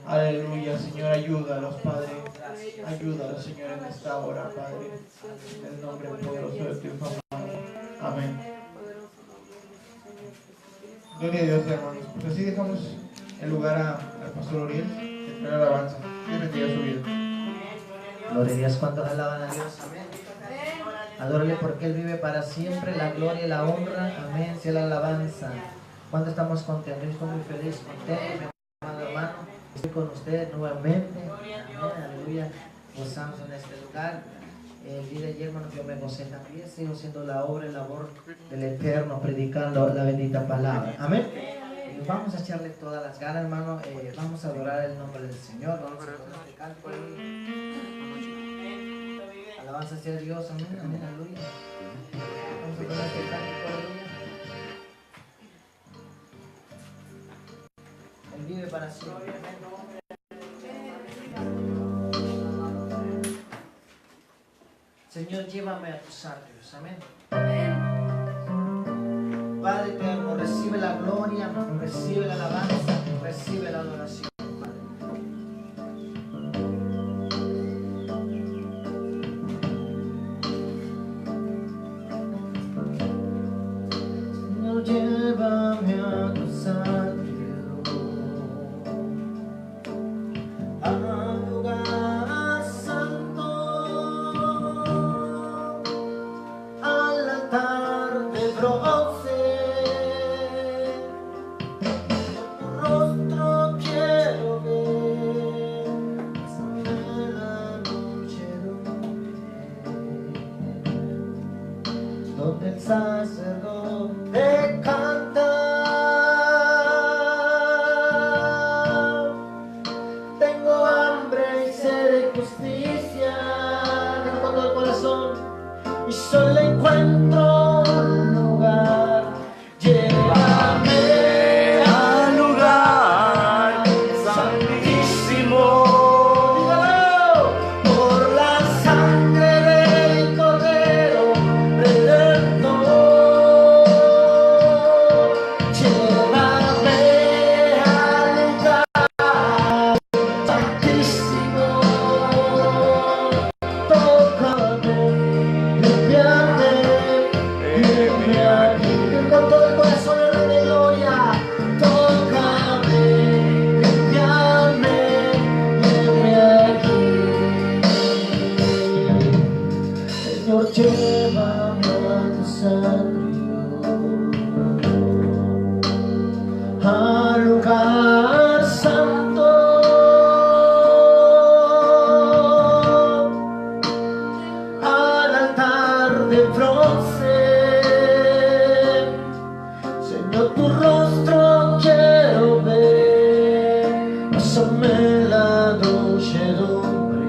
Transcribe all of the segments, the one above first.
Aleluya, Señor, ayúdalos, Padre. Ayúdalos, Señor, en esta hora, Padre. En el nombre poderoso de tu Hijo amado. Amén. Gloria a Dios, hermanos. Pues así dejamos el lugar al pastor Uriel, que trae la alabanza. Dios bendiga su vida. Gloria a Dios. ¿Cuántos alaban a Dios? Amén. Adórale porque Él vive para siempre. La gloria y la honra. Amén. Sea la alabanza. ¿Cuánto estamos contentos? Yo estoy muy feliz, contento, mi amado hermano. Estoy con ustedes nuevamente. Amén. Aleluya. Gozamos en este lugar. El día de ayer, hermano, yo me gocé también. Sigo haciendo la obra y labor del Eterno, predicando la bendita palabra. Amén. Vamos a echarle todas las ganas, hermano. Vamos a adorar el nombre del Señor. Vamos a poner este canto ahí. Alabanza sea Dios. Amén. Amén. Aleluya. Vamos a poner este canto. Aleluya. Él vive para siempre. Señor, llévame a tus atrios. Amén. Padre eterno, recibe la gloria, recibe la alabanza, recibe la adoración. Señor, llévame a tus atrios, al lugar santo, al altar de bronce. Tu rostro quiero ver, sobre la noche donde el sacerdote canta. Tengo hambre y sed de justicia, tengo todo el corazón y solo encuentro un lugar. Llévame al lugar santísimo, dígalo, por la sangre del Cordero Redentor. Llévame al lugar santísimo, tócame, limpiame, limpiame aquí. Con todo el corazón el Rey de Gloria, tócame, limpiame, limpiame aquí. Señor, llévame a tus atrios, al lugar santo, al altar de bronce. Señor, tu rostro quiero ver, pásame la muchedumbre,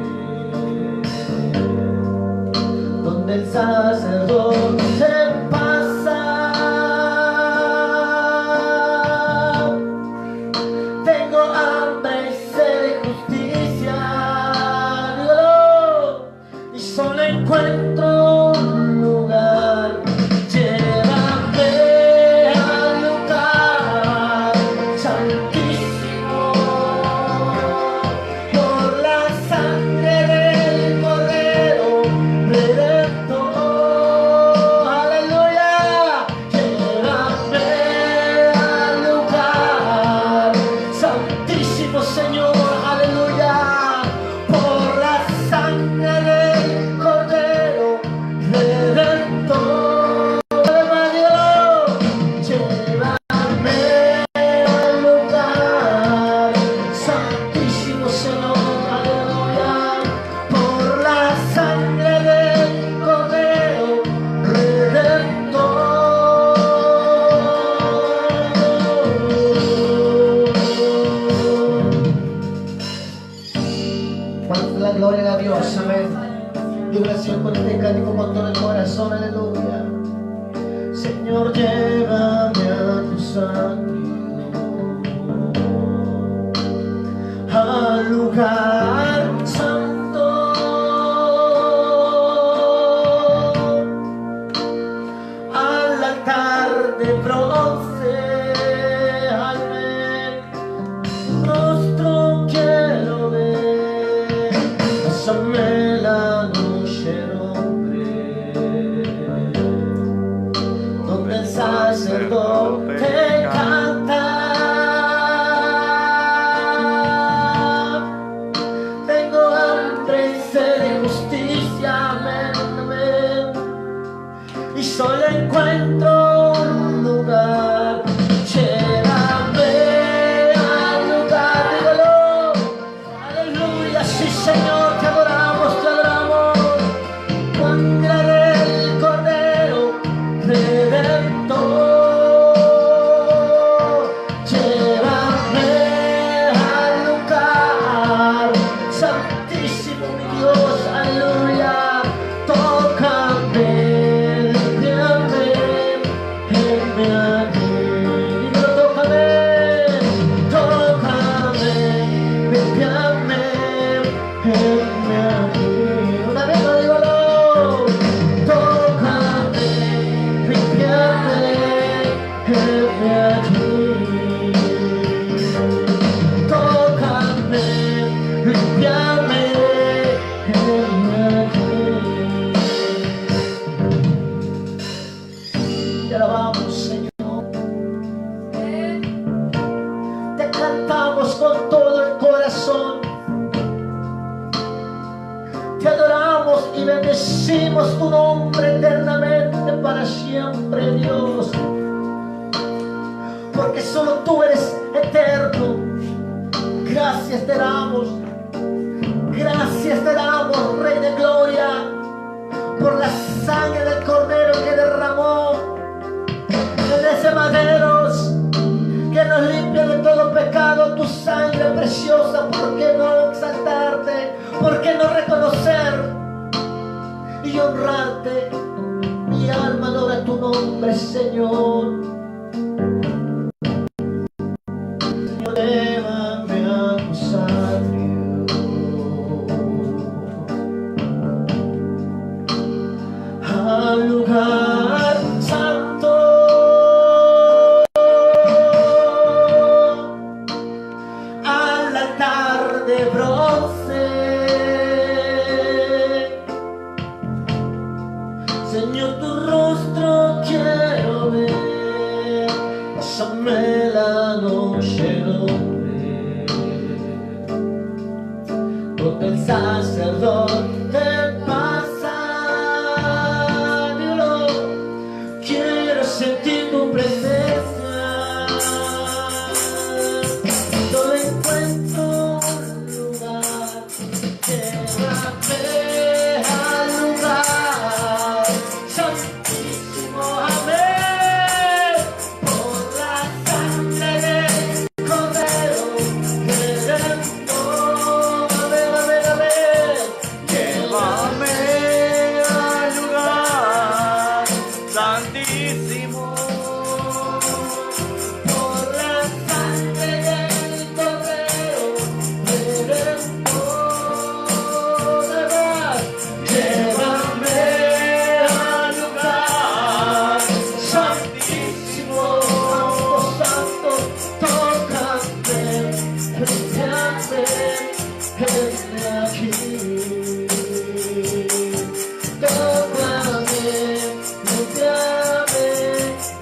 donde el sacerdote pasa. Tengo hambre y sed de justicia, dígalo, y solo encuentro un lugar. Llévame al lugar santísimo, por la sangre del Cordero Redentor. Aleluya. Llévame al lugar santísimo, Señor. Aleluya. Por la sangre del Cordero Redentor. Llévame al lugar santísimo, Señor. Aleluya. Por la sangre del Cordero Redentor. ¿Cuánto la gloria a Dios? Amén. Y oración con este cántico con todo el corazón. Aleluya. Señor, llévame a tus atrios, al lugar santo, al altar de bronce. Amén. Tu rostro quiero pásame la noche, donde el sacerdote canta. Tengo hambre y sed de justicia, amén, amén, y solo encuentro un lugar. Llévame al lugar, dígalo. Aleluya, sí Señor, te adoramos, te adoramos. Sangre del Cordero Redentor, llévame al lugar santísimo, mi Dios, aleluya. Tócame, limpiame, venme aquí. Dígalo, tócame, tócame, limpiame, venme aquí. Una vez más, dígalo. Tócame, limpiame, venme aquí. Tócame, limpiame, venme aquí. Te alabamos, Señor. Te cantamos con todo el corazón. Te adoramos y bendecimos tu nombre eternamente para siempre, Dios. Porque solo tú eres eterno. Gracias te damos, Rey de Gloria, por la sangre del Cordero que derramó en ese madero, que nos limpia de todo pecado. Tu sangre preciosa, ¿por qué no exaltarte? ¿Por qué no reconocer y honrarte? Mi alma adora tu nombre, Señor. Señor, llévame a tu santuario, al lugar santo, al altar de bronce. Señor, tu rostro quiero ver. Pásame la noche, donde el sacerdote pasa. Dígalo. Quiero sentir tu presencia. Solo encuentro un lugar. Llévame al lugar santísimo, amén. Por la sangre del Cordero Redentor, amén, amén, amén. Llévame al lugar santísimo. Por la sangre del Cordero Redentor, además. Llévame al lugar santísimo, santo, tócame, limpiame, venme aquí. Tócame, limpiame,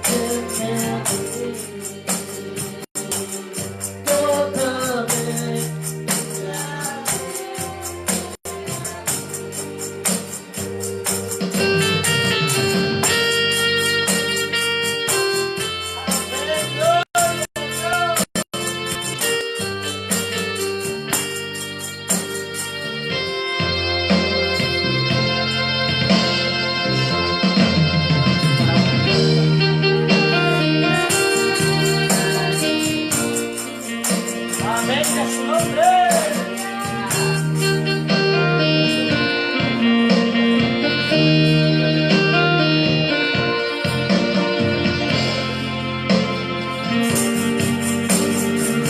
venme aquí. Tócame. Amén, a su nombre.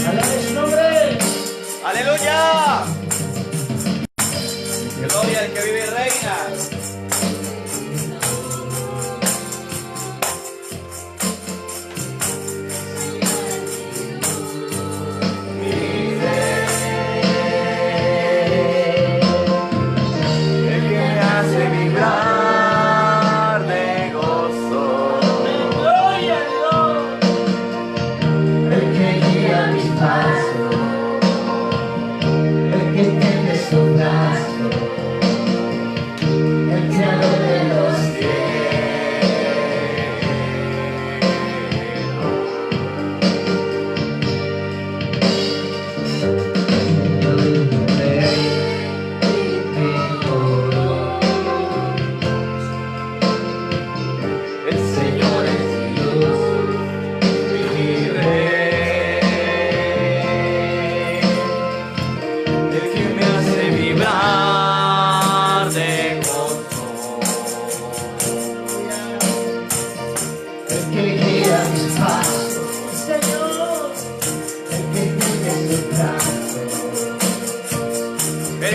Alabe su nombre. ¡Aleluya! Gloria al que vive y reina. Vive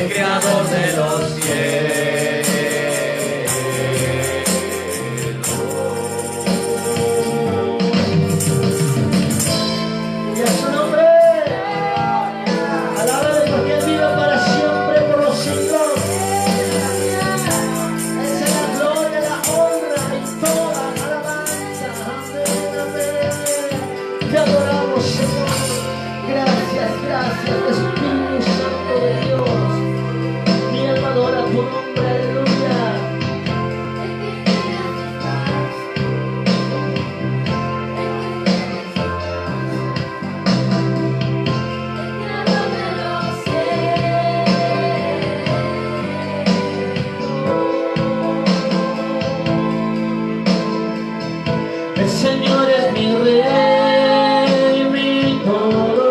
creador de los cielos. Y a su nombre, alábale porque Él vive para siempre por los siglos. Esa es la gloria, la honra y toda alabanza. Amén, amén. Te adoramos, Señor. Gracias, gracias, Espíritu Santo de Dios. Mi alma adora tu nombre, aleluya. El Señor es mi rey, mi todo.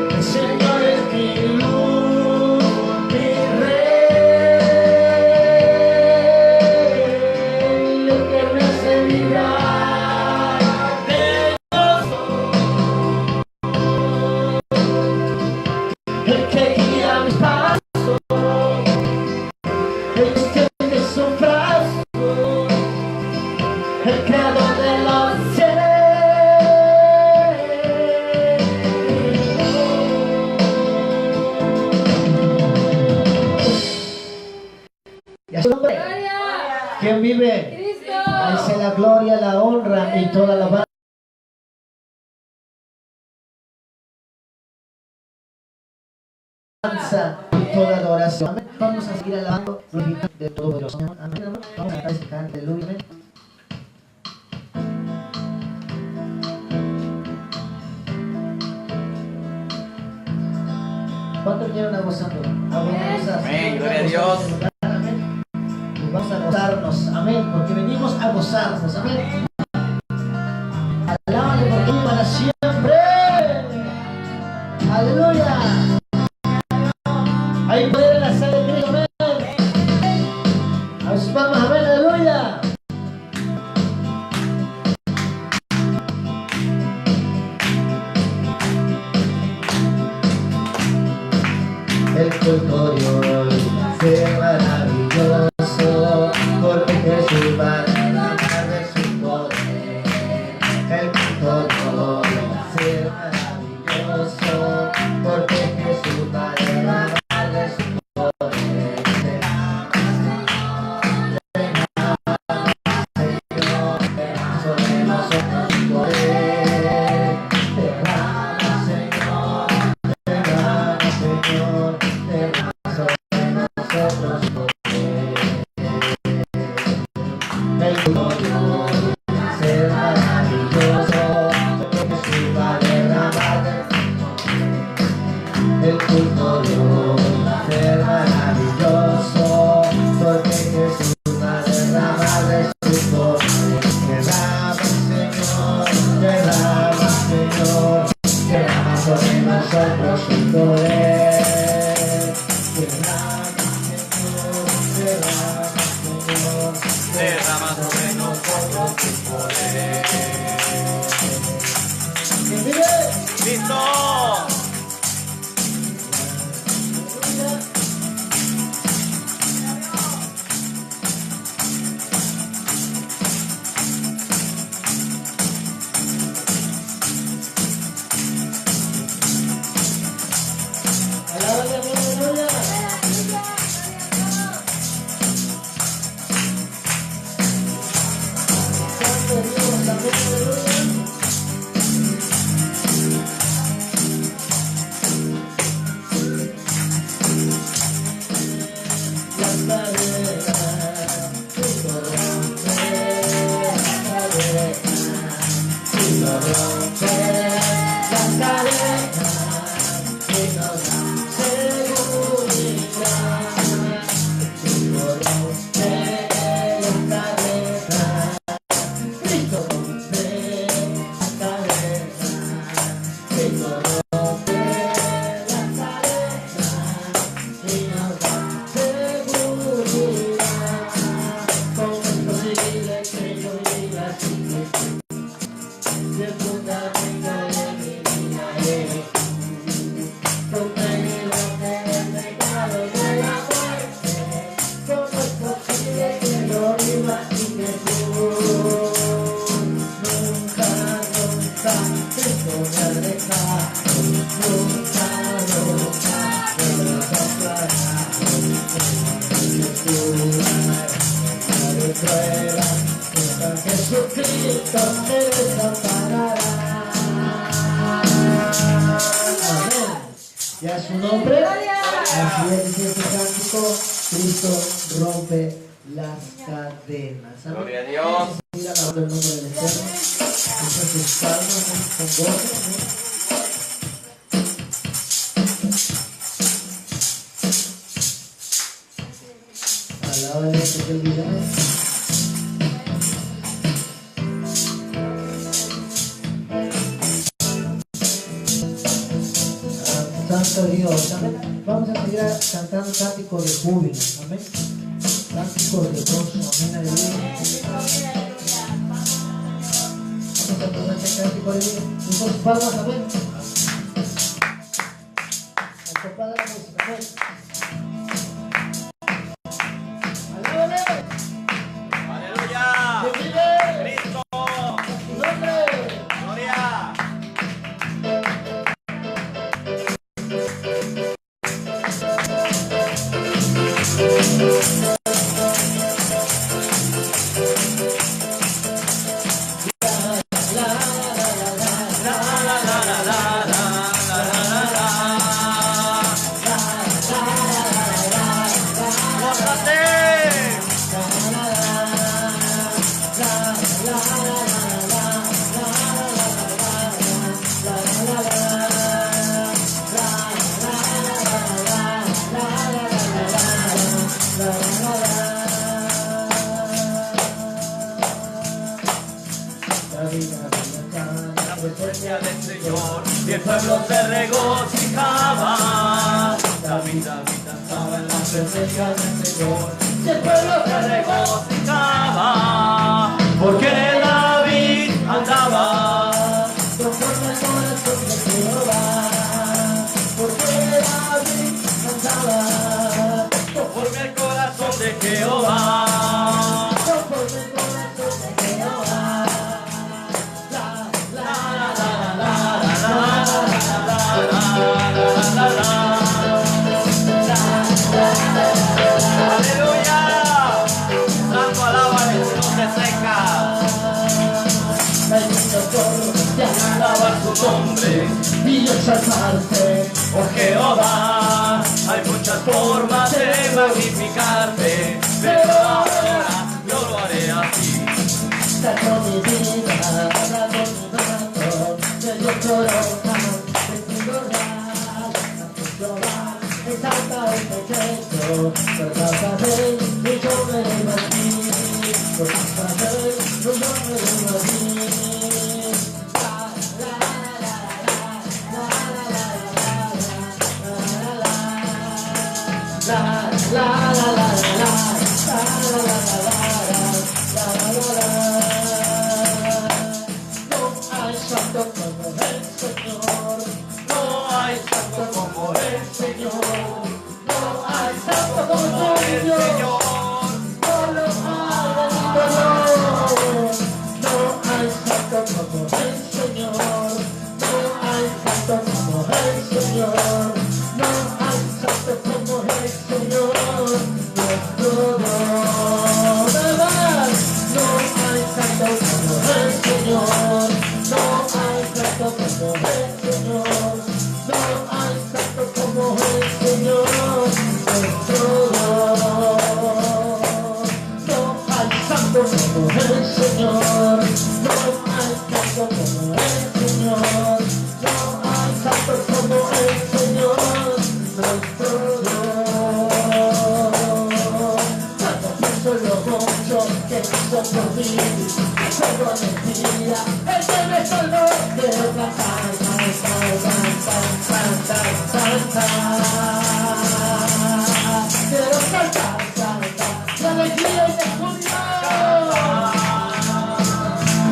El Señor es mi luz, mi rey, el que me hace vibrar de gozo, el que guía mis pasos, el que extiende su brazo, el creador de los cielos. Y a su nombre, ¿quién vive? A Él sea la gloria, la honra y toda la alabanza y toda adoración. Amén. Vamos a seguir alabando de todo Dios. Amén. Vamos a cantar, aleluya. Amén. ¿Cuántos vinieron a gozando? Amén, gloria a Dios. Amén. Y vamos a gozarnos, amén, porque venimos a gozarnos, amén. Alábale porque vive para siempre. Aleluya. Hay poder en la sangre de Cristo, amén. A sus palmas, amén, aleluya. El culto de hoy fue maravilloso, porque Jesús va a derramar de su poder. El culto de hoy fue maravilloso, porque Jesús va a derramar de su poder. Derrama, sobre nosotros su poder. Derrama, Señor, derrama, Señor. El culto ser maravilloso, porque Jesús va a derramar. El culto ser maravilloso, porque Jesús va a derramar de su poder. Derrama, Señor, derrama, Señor, derrama sobre nosotros su poder. Derrama sobre nosotros tu poder. ¡Listo! me ha dejado, nunca, nunca me desamparará. De prueba, nunca Jesucristo me desamparará. Amén. Ya su nombre, así es, dice este cántico, Cristo rompe las cadenas. Amén. Gloria a Dios. Mira la obra del nombre del Eterno. Esas sus palmas con gozo. Alábale que te olvides. Santo Dios, amén. Vamos a seguir cantando cánticos de júbilo, amén. Cánticos de gozo, amén, aleluya. Vamos a tomar este cántico de vida. Sus palmas, amén. Acompaña la música, amén. ¡Alábale! Aleluya. ¡Que vive! Cristo. ¡Su nombre! Gloria. La presencia del Señor y el pueblo se regocijaba. David danzaba en la presencia del Señor y el pueblo se regocijaba. Porque David andaba conforme al corazón de Jehová. Porque David andaba conforme al corazón de Jehová. conforme al corazón de Jehová. Aleluya. Santo alábale si no te seca. Hay mucho por Alabar su nombre. y exaltarte. Oh Jehová, hay muchas formas de magnificarte, pero ahora yo lo haré así. Saco mi vida, saco mi brazo, me dio corona, me dio exalta el pequeño, perdóname, y yo me debo a ti, perdóname, y yo me debo a ti. La la la la la la no hay santo como el Señor, No hay santo como el Señor, no hay santo como el Señor, Señor. no lo hay, no hay santo como el Señor, no hay santo como el Señor, no hay santo como el Señor, nuestro Dios, ¿verdad? No hay santo como el Señor, no hay santo como el Señor, no hay santo como el Señor, nuestro Dios. No hay santo como el Señor, no hay santo como el Señor, no hay santo como el Señor, nuestro Dios. Cuando pienso lo mucho que hizo por mí, recuerdo mentira, el que me salvó, quiero cantar, quiero cantar, la alegría y la furia.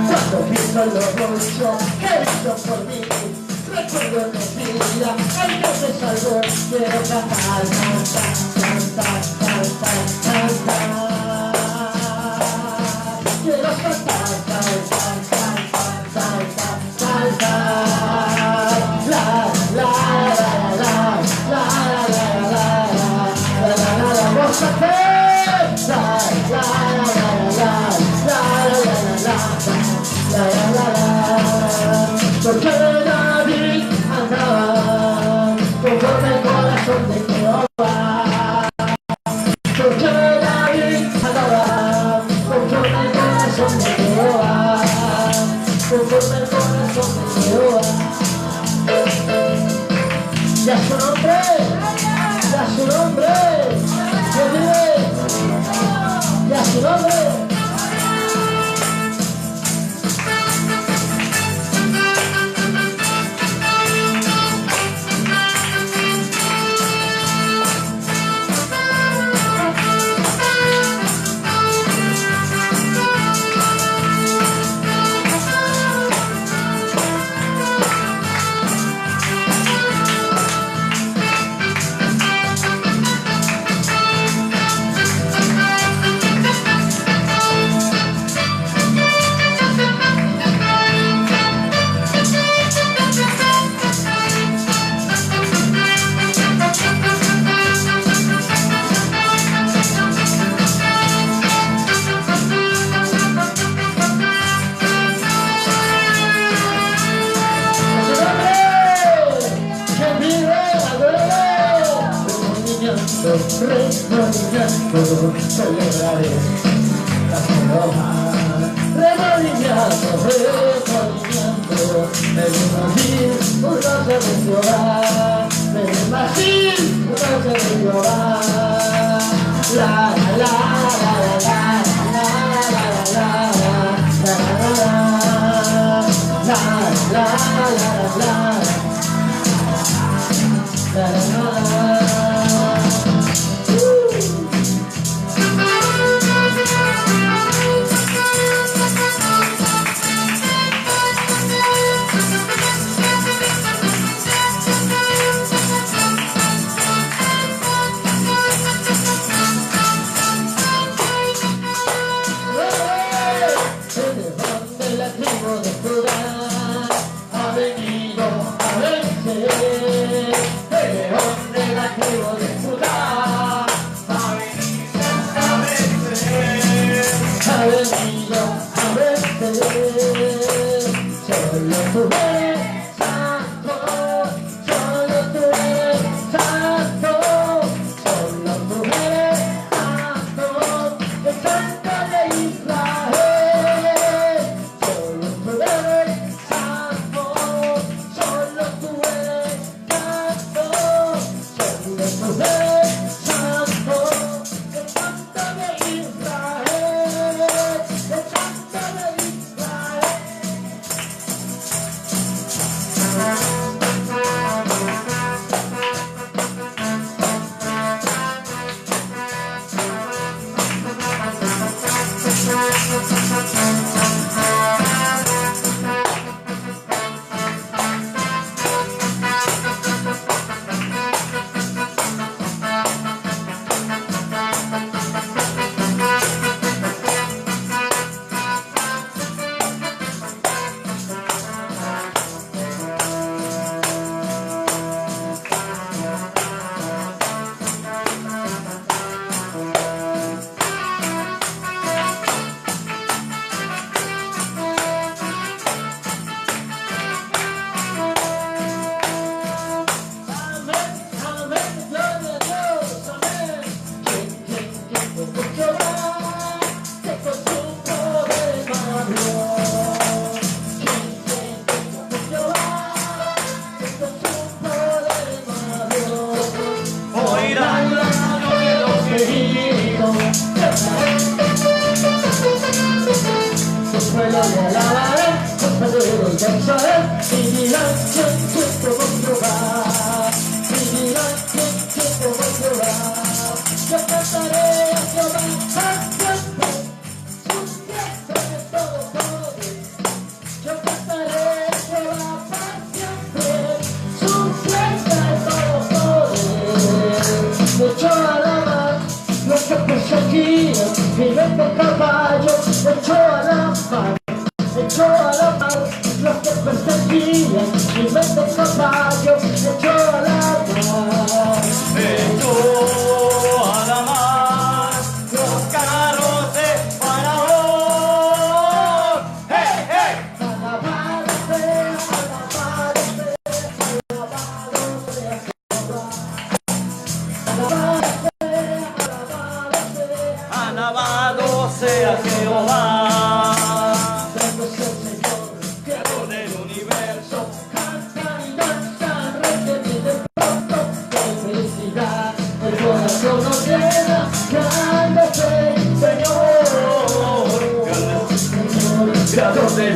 Cuando pienso lo mucho que hizo por mí, recuerdo en mi vida, el que me salvó, quiero cantar, quiero cantar, corazón de Jehová. Porque David adora conforme el corazón de Jehová, conforme el corazón de Jehová. Y a su nombre, y a su nombre, que vive, y a su nombre. Celebraré la Jehová, remolineando, el Brasil, un roce de Jehová, el Brasil, un roce de Jehová. La la la la la la la la la la la la la.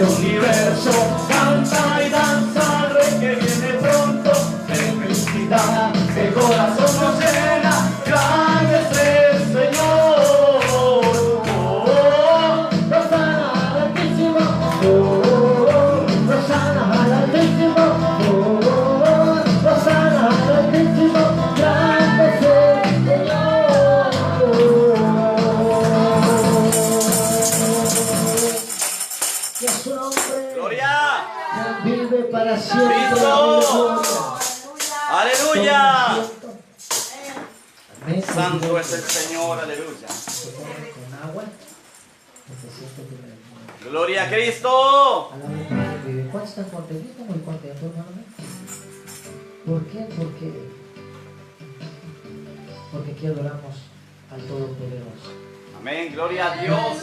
universo canta y danza al Rey que viene pronto. De felicidad el corazón nos llena, grande es el Señor. Rosana al Altísimo, Rosana al Altísimo, Rosana al Altísimo, grande es el Señor. Que su nombre ¡Gloria! vive para siempre. ¡Cristo! ¡Aleluya! Amén. Santo es el Señor, aleluya. Con agua, que se siente que me- ¡Gloria a Cristo! Alabado Padre vive. ¿Cuántos están contentos? Yo estoy muy contento, hermano. ¿Por qué? Porque aquí adoramos al Todopoderoso. Amén, gloria a Dios.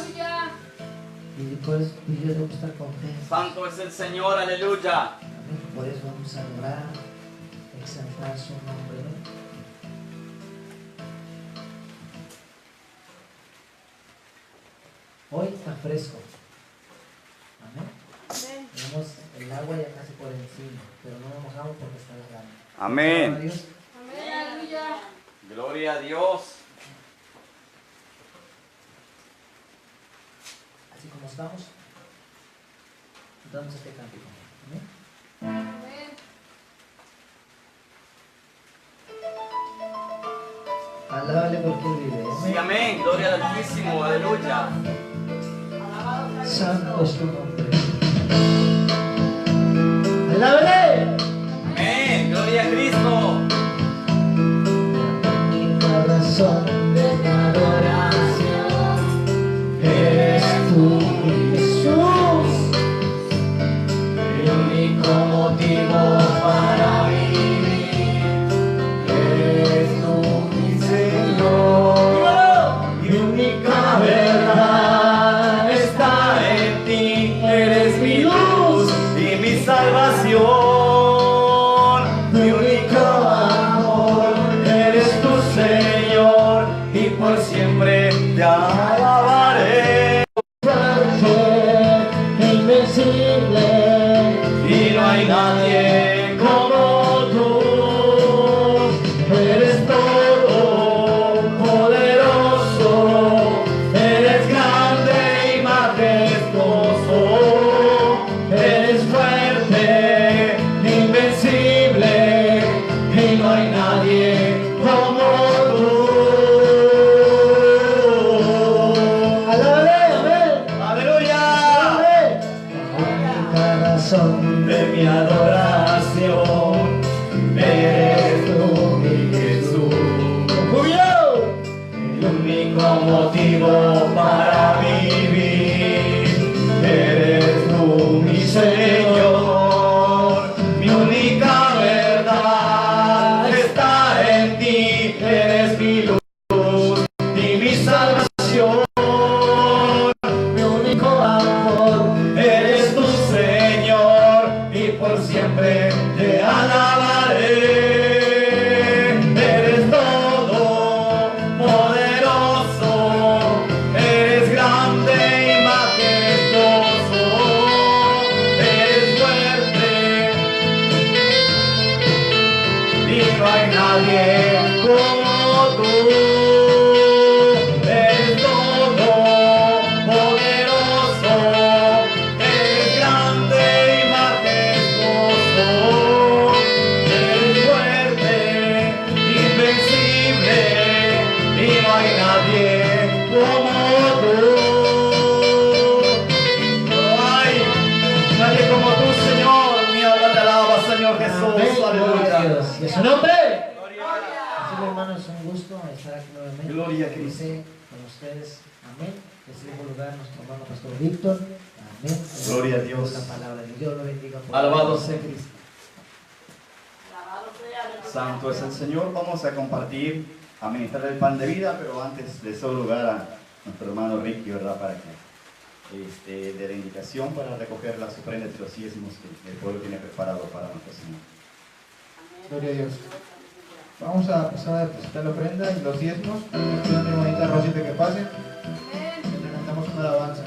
Y pues yo debo estar contento. Santo es el Señor, aleluya. Amén. Por eso vamos a adorar, exaltar su nombre. ¿No? Hoy está fresco. Amén. Tenemos el agua ya casi por encima, pero no nos mojamos porque está helado. Amén. Dios. Gloria a Dios. Así como estamos, damos este cántico. Amén. Alábale porque Él vive. Sí, amén. Gloria al Altísimo, aleluya. Santo es tu nombre. Alábale. Amén. Gloria a Cristo. Mi corazón de mi adoración eres tú, Jesús. El único motivo para vivir eres tú, mi Señor. Mi única verdad está en ti. Eres mi luz y mi salvación. Mi único amor eres tu Señor y por siempre te alabaré. Fuerte e invencible. Y no hay nadie como tú. Eres todo poderoso, eres grande y majestuoso, eres fuerte, invencible, y no hay nadie como tú. Alábale, amén. ¡Aleluya! Amén. Única razón De mi adoración eres tú, mi Jesús. Julio. El único motivo para vivir eres tú, mi Señor. Mi única verdad está en ti. Eres mi luz y mi salvación. Mi único amor eres tu Señor y por siempre te alabaré. Eres todo poderoso, eres grande y majestuoso, eres fuerte y no hay nadie como tú. Eres todo poderoso, eres grande y majestuoso, eres fuerte, invencible y no hay nadie como tú. Ay, nadie como tú, Señor. Mi alma te alaba, Señor Jesús. Amén. Gloria a Aleluya. Dios. Y a su nombre. Así que, hermanos, es un gusto estar aquí nuevamente. Gloria a Cristo. Con ustedes. Amén. En segundo lugar, nuestro hermano Pastor Víctor. Amén. Gloria a Dios. La palabra de Dios lo bendiga. por Alabado favor. sea Cristo. Santo es el Señor. Vamos a compartir, a ministrar el pan de vida, pero antes le doy lugar a nuestro hermano Ricky, ¿verdad? Para que de la indicación para recoger las ofrendas y los diezmos que el pueblo tiene preparado para nuestro Señor. Gloria a Dios. Vamos a pasar a depositar la ofrenda y los diezmos. Pido a mi hermanita Rosita que pase. Le cantamos una alabanza.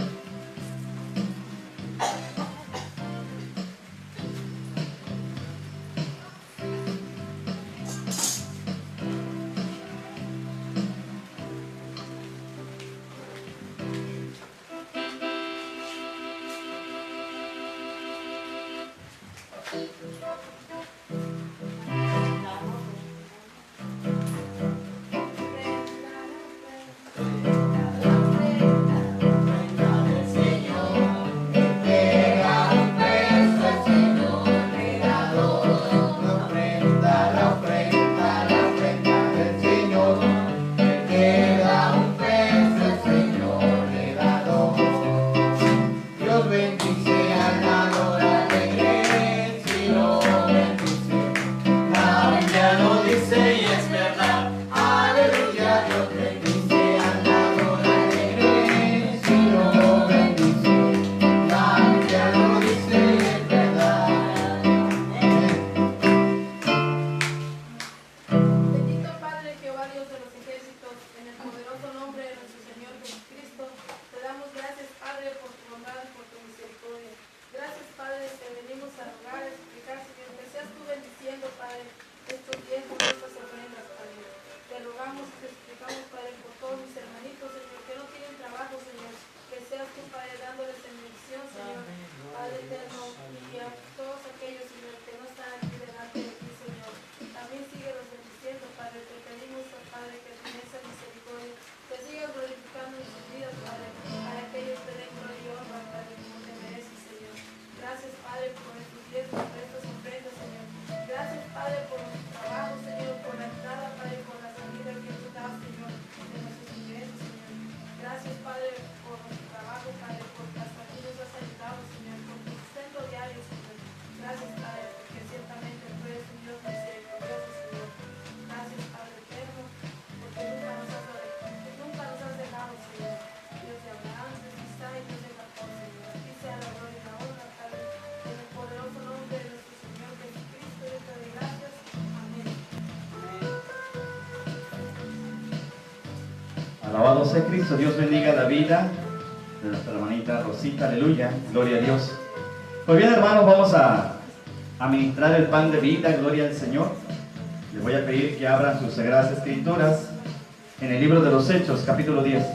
Alabado sea Cristo. Dios bendiga la vida de nuestra hermanita Rosita, aleluya, gloria a Dios. Pues bien, hermanos, vamos a administrar el pan de vida, gloria al Señor. Les voy a pedir que abran sus sagradas escrituras en el libro de los Hechos, capítulo 10.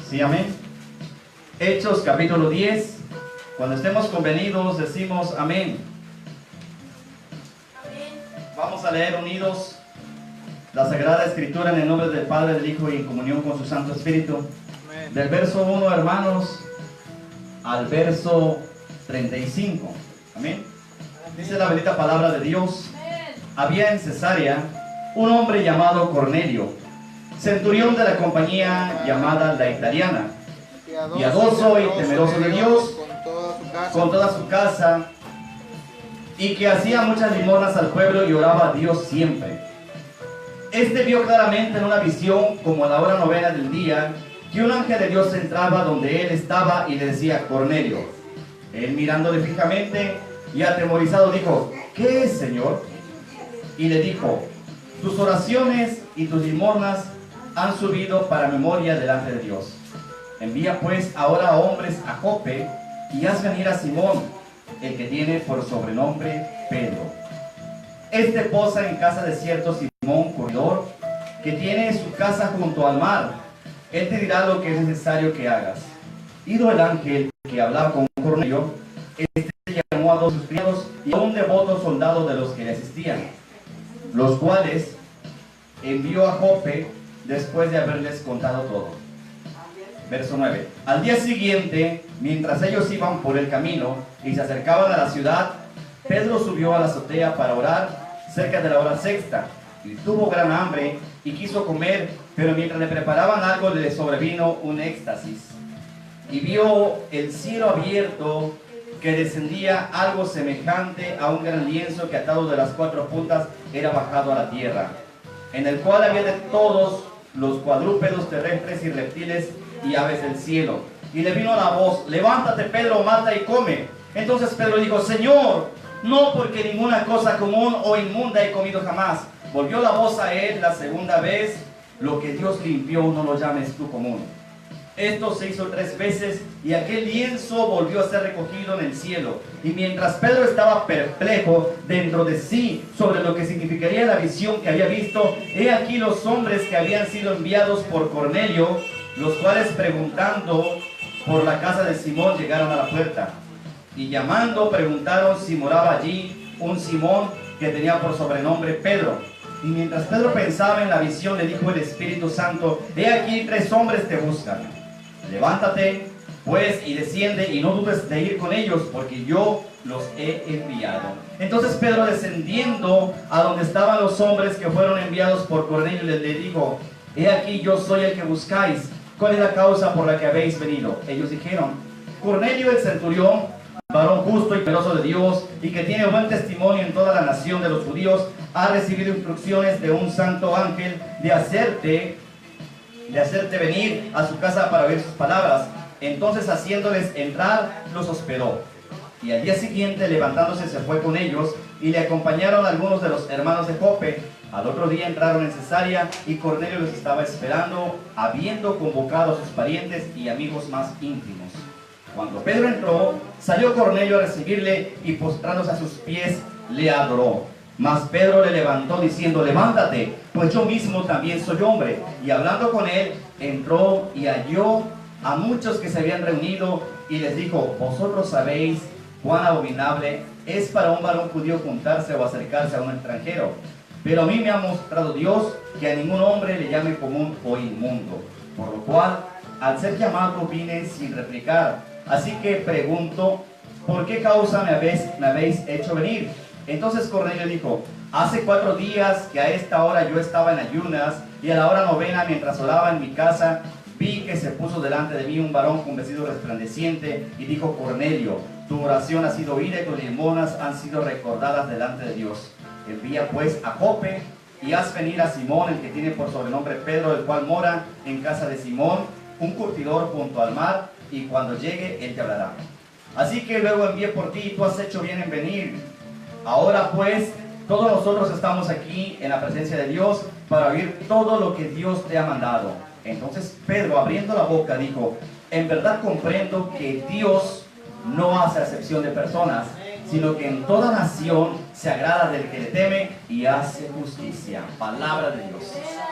Sí, amén. Hechos, capítulo 10. Cuando estemos convenidos, decimos amén. Vamos a leer unidos la Sagrada Escritura en el nombre del Padre, del Hijo y en comunión con su Santo Espíritu. Amén. Del verso 1, hermanos, al verso 35. Amén. Dice la bendita palabra de Dios. Amén. Había en Cesarea un hombre llamado Cornelio, centurión de la compañía llamada la Italiana, piadoso y temeroso de Dios con toda su casa, y que hacía muchas limosnas al pueblo y oraba a Dios siempre. Este vio claramente en una visión, como a la hora novena del día, que un ángel de Dios entraba donde él estaba y le decía: Cornelio. Él, mirándole fijamente y atemorizado, dijo: ¿qué es, Señor? Y le dijo: tus oraciones y tus limosnas han subido para memoria delante de Dios. Envía pues ahora hombres a Jope y haz venir a Simón, el que tiene por sobrenombre Pedro. Este posa en casa de cierto Simón, corredor, que tiene su casa junto al mar. Él te dirá lo que es necesario que hagas. Ido el ángel que hablaba con Cornelio, este llamó a 2 de sus criados y a un devoto soldado de los que le asistían, los cuales envió a Jope después de haberles contado todo. Verso 9. Al día siguiente, mientras ellos iban por el camino y se acercaban a la ciudad, Pedro subió a la azotea para orar cerca de la hora sexta, y tuvo gran hambre y quiso comer, pero mientras le preparaban algo le sobrevino un éxtasis, y vio el cielo abierto, que descendía algo semejante a un gran lienzo que atado de las 4 puntas era bajado a la tierra, en el cual había de todos los cuadrúpedos terrestres y reptiles y aves del cielo. Y le vino la voz: levántate, Pedro, mata y come. Entonces Pedro dijo: Señor, no, porque ninguna cosa común o inmunda he comido jamás. Volvió la voz a él la segunda vez: lo que Dios limpió no lo llames tú común. Esto se hizo 3 veces y aquel lienzo volvió a ser recogido en el cielo. Y mientras Pedro estaba perplejo dentro de sí sobre lo que significaría la visión que había visto, he aquí los hombres que habían sido enviados por Cornelio, los cuales preguntando por la casa de Simón llegaron a la puerta. Y llamando preguntaron si moraba allí un Simón que tenía por sobrenombre Pedro. Y mientras Pedro pensaba en la visión, le dijo el Espíritu Santo: he aquí 3 hombres te buscan. Levántate pues y desciende, y no dudes de ir con ellos, porque yo los he enviado. Entonces Pedro, descendiendo a donde estaban los hombres que fueron enviados por Cornelio, le dijo: he aquí yo soy el que buscáis. ¿Cuál es la causa por la que habéis venido? Ellos dijeron: Cornelio el centurión, varón justo y temeroso de Dios, y que tiene buen testimonio en toda la nación de los judíos, ha recibido instrucciones de un santo ángel de hacerte venir a su casa para oír sus palabras. Entonces, haciéndoles entrar, los hospedó. Y al día siguiente, levantándose, se fue con ellos, y le acompañaron algunos de los hermanos de Jope. Al otro día entraron en Cesarea, y Cornelio los estaba esperando, habiendo convocado a sus parientes y amigos más íntimos. Cuando Pedro entró, salió Cornelio a recibirle, y postrándose a sus pies, le adoró. Mas Pedro le levantó diciendo: levántate, pues yo mismo también soy hombre. Y hablando con él, entró y halló a muchos que se habían reunido, y les dijo: vosotros sabéis cuán abominable es para un varón judío juntarse o acercarse a un extranjero. Pero a mí me ha mostrado Dios que a ningún hombre le llame común o inmundo. Por lo cual, al ser llamado, vine sin replicar. Así que pregunto: ¿por qué causa me habéis hecho venir? Entonces Cornelio dijo: hace 4 días que a esta hora yo estaba en ayunas, y a la hora 9, mientras oraba en mi casa, vi que se puso delante de mí un varón con vestido resplandeciente, y dijo: Cornelio, tu oración ha sido oída y tus limonas han sido recordadas delante de Dios. Envía pues a Jope y haz venir a Simón, el que tiene por sobrenombre Pedro, el cual mora en casa de Simón, un curtidor junto al mar, y cuando llegue él te hablará. Así que luego envié por ti, y tú has hecho bien en venir. Ahora pues, todos nosotros estamos aquí en la presencia de Dios para oír todo lo que Dios te ha mandado. Entonces Pedro, abriendo la boca, dijo: en verdad comprendo que Dios no hace acepción de personas, sino que en toda nación se agrada del que le teme y hace justicia. Palabra de Dios.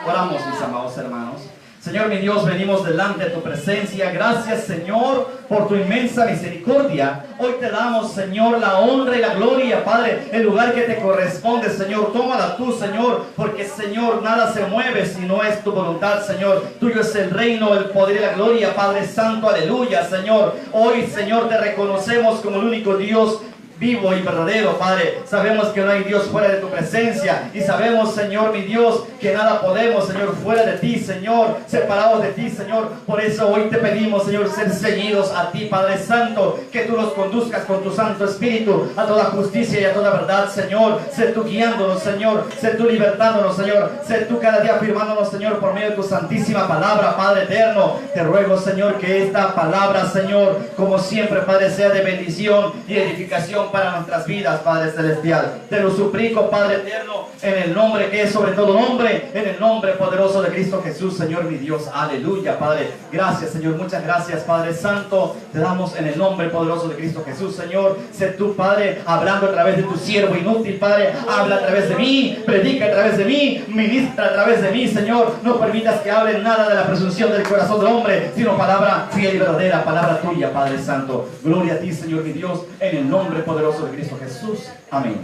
Oramos, mis amados hermanos. Señor mi Dios, venimos delante de tu presencia. Gracias, Señor, por tu inmensa misericordia. Hoy te damos, Señor, la honra y la gloria, Padre, el lugar que te corresponde, Señor. Tómala tú, Señor, porque, Señor, nada se mueve si no es tu voluntad, Señor. Tuyo es el reino, el poder y la gloria, Padre Santo. Aleluya, Señor. Hoy, Señor, te reconocemos como el único Dios vivo y verdadero, Padre. Sabemos que no hay Dios fuera de tu presencia, y sabemos, Señor mi Dios, que nada podemos, Señor, fuera de ti, Señor, separados de ti, Señor. Por eso hoy te pedimos, Señor, ser seguidos a ti, Padre Santo, que tú los conduzcas con tu Santo Espíritu a toda justicia y a toda verdad, Señor. Sé tú guiándonos, Señor, sé tú libertándonos, Señor, sé tú cada día afirmándonos, Señor, por medio de tu santísima palabra, Padre eterno. Te ruego, Señor, que esta palabra, Señor, como siempre, Padre, sea de bendición y edificación para nuestras vidas, Padre celestial. Te lo suplico, Padre eterno, en el nombre que es sobre todo nombre, en el nombre poderoso de Cristo Jesús, Señor mi Dios. Aleluya, Padre. Gracias, Señor. Muchas gracias, Padre Santo. Te damos en el nombre poderoso de Cristo Jesús, Señor. Sé tú, Padre, hablando a través de tu siervo inútil, Padre. Habla a través de mí, predica a través de mí, ministra a través de mí, Señor. No permitas que hable nada de la presunción del corazón del hombre, sino palabra fiel y verdadera, palabra tuya, Padre Santo. Gloria a ti, Señor mi Dios, en el nombre poderoso de Cristo Jesús. Amén.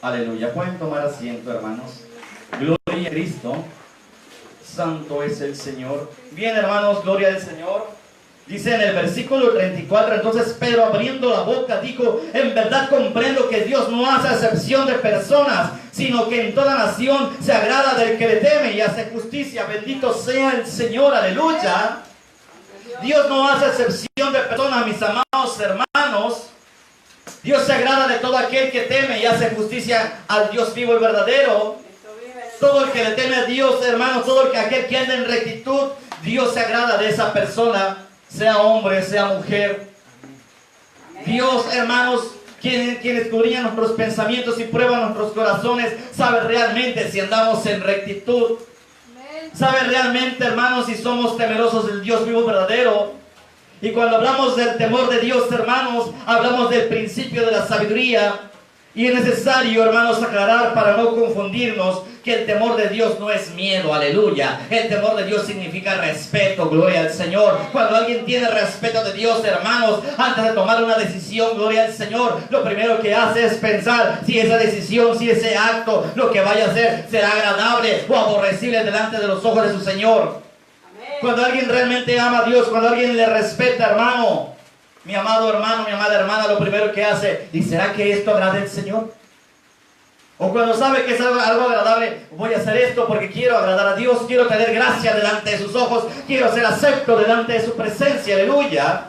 Aleluya. Pueden tomar asiento, hermanos. Gloria a Cristo. Santo es el Señor. Bien, hermanos, gloria al Señor. Dice en el versículo 34, entonces Pedro, abriendo la boca, dijo: en verdad comprendo que Dios no hace acepción de personas, sino que en toda nación se agrada del que le teme y hace justicia. Bendito sea el Señor. Aleluya. Dios no hace acepción de personas, mis amados hermanos. Dios se agrada de todo aquel que teme y hace justicia al Dios vivo y verdadero. Todo el que le teme a Dios, hermanos, aquel que anda en rectitud, Dios se agrada de esa persona, sea hombre, sea mujer. Dios, hermanos, quien escudriña nuestros pensamientos y prueba nuestros corazones, sabe realmente si andamos en rectitud. Sabe realmente, hermanos, si somos temerosos del Dios vivo y verdadero. Y cuando hablamos del temor de Dios, hermanos, hablamos del principio de la sabiduría. Y es necesario, hermanos, aclarar para no confundirnos. que el temor de Dios no es miedo, aleluya. El temor de Dios significa respeto, gloria al Señor. Cuando alguien tiene respeto de Dios, hermanos, antes de tomar una decisión, gloria al Señor, lo primero que hace es pensar si esa decisión, si ese acto, lo que vaya a hacer, será agradable o aborrecible delante de los ojos de su Señor. Cuando alguien realmente ama a Dios, cuando alguien le respeta, hermano, mi amado hermano, mi amada hermana, lo primero que hace, ¿y será que esto agrade al Señor? O cuando sabe que es algo agradable, voy a hacer esto porque quiero agradar a Dios, quiero tener gracia delante de sus ojos, quiero ser acepto delante de su presencia, aleluya.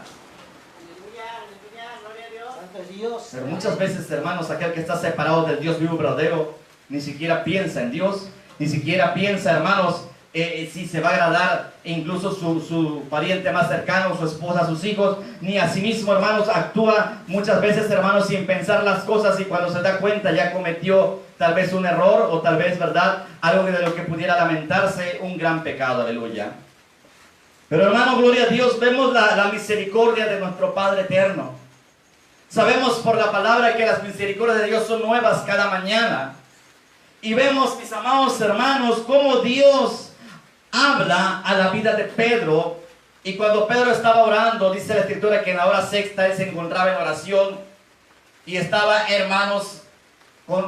Pero muchas veces, hermanos, aquel que está separado del Dios vivo y verdadero, ni siquiera piensa en Dios, ni siquiera piensa, hermanos, si se va a agradar incluso su pariente más cercano, su esposa, sus hijos, ni a sí mismo, hermanos, actúa muchas veces, hermanos, sin pensar las cosas, y cuando se da cuenta ya cometió tal vez un error o tal vez, ¿verdad?, algo de lo que pudiera lamentarse, un gran pecado, aleluya. Pero, hermano, gloria a Dios, vemos la misericordia de nuestro Padre eterno. Sabemos por la palabra que las misericordias de Dios son nuevas cada mañana. Y vemos, mis amados hermanos, cómo Dios habla a la vida de Pedro. Y cuando Pedro estaba orando, dice la Escritura que en la hora sexta él se encontraba en oración y estaba, hermanos,